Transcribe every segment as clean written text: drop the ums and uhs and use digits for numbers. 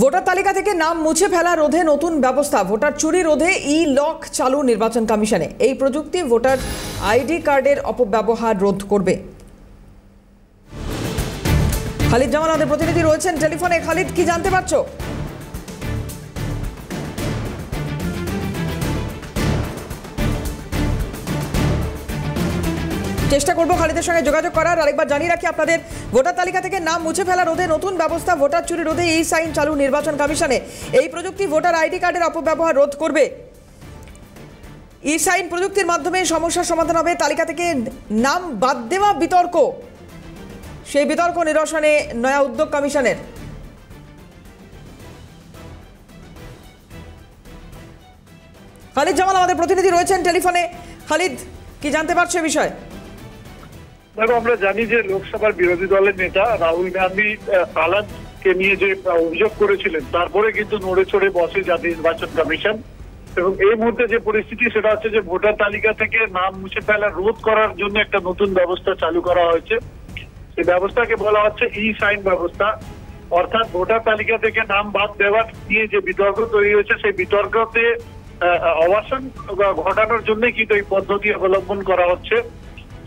Voter তালিকা থেকে নাম মুছে ফেলা রোধে নতুন ব্যবস্থা। ভোটার চুরি রোধে ই-লক চালু নির্বাচন কমিশনে। এই প্রযুক্তি ভোটার আইডি কার্ডের অপব্যবহার রোধ করবে। খালিদ জামাল আমাদের প্রতিনিধি রয়েছেন টেলিফোনে। খালিদ, কি জানতে পারছো? চেষ্টা করবো খালিদের সঙ্গে যোগাযোগ করার। আরেকবার জানিয়ে রাখি আপনাদের, ভোটার তালিকা থেকে নাম মুছে ফেলা রোধে নতুন ব্যবস্থা। ভোটার চুরি রোধে ই সাইন চালু নির্বাচন কমিশনে। এই প্রযুক্তি ভোটার আইডি কার্ডের অপব্যবহার রোধ করবে। ই সাইন প্রযুক্তির মাধ্যমে সমস্যার সমাধান হবে। তালিকা থেকে নাম বাদ দেওয়া বিতর্ক, সেই বিতর্ক নিরসনে নয়া উদ্যোগ কমিশনের। খালিদ জামাল আমাদের প্রতিনিধি রয়েছেন টেলিফোনে। খালিদ, কি জানতে পারছো এই বিষয়ে? দেখো, আমরা জানি যে লোকসভার বিরোধী দলের নেতা রাহুল গান্ধী আলাদকে নিয়ে যে অভিযোগ করেছিলেন, তারপরে কিন্তু নড়ে চড়ে বসে জাতীয় নির্বাচন কমিশন। এবং এই মুহূর্তে যে পরিস্থিতি, সেটা হচ্ছে যে ভোটার তালিকা থেকে নাম মুছে ফেলা রোধ করার জন্য একটা নতুন ব্যবস্থা চালু করা হয়েছে। সেই ব্যবস্থাকে বলা হচ্ছে ই সাইন ব্যবস্থা। অর্থাৎ ভোটার তালিকা থেকে নাম বাদ দেওয়ার নিয়ে যে বিতর্ক তৈরি হয়েছে, সেই বিতর্কতে অবসান ঘটানোর জন্যই কিন্তু এই পদ্ধতি অবলম্বন করা হচ্ছে,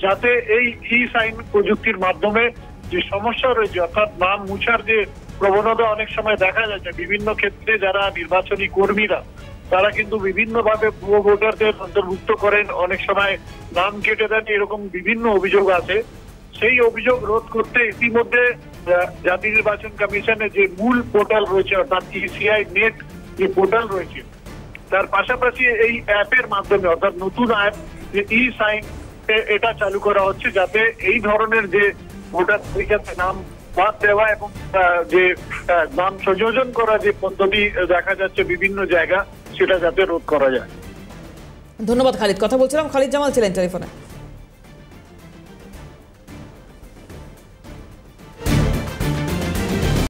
যাতে এই ই সাইন প্রযুক্তির মাধ্যমে যে সমস্যা রয়েছে, অর্থাৎ নাম মুছার যে প্রবণতা অনেক সময় দেখা যাচ্ছে বিভিন্ন ক্ষেত্রে, যারা নির্বাচনী কর্মীরা তারা কিন্তু বিভিন্ন ভাবে ভুয়ো ভোটারদের অন্তর্ভুক্ত করেন, অনেক সময় নাম কেটে দেন, এরকম বিভিন্ন অভিযোগ আছে। সেই অভিযোগ রোধ করতে ইতিমধ্যে জাতীয় নির্বাচন কমিশনের যে মূল পোর্টাল রয়েছে, অর্থাৎ ইসিআই নেট যে পোর্টাল রয়েছে, তার পাশাপাশি এই অ্যাপের মাধ্যমে, অর্থাৎ নতুন অ্যাপ যে ই সাইন, এটা চালু করা হচ্ছে, যাতে এই ধরনের যে ভোটার তালিকাতে নাম বাদ দেওয়া এবং যে নাম সংযোজন করা যে পদ্ধতি দেখা যাচ্ছে বিভিন্ন জায়গা, সেটা যাতে রোধ করা যায়। ধন্যবাদ খালিদ। কথা বলছিলাম, খালিদ জামাল ছিলেন টেলিফোনে।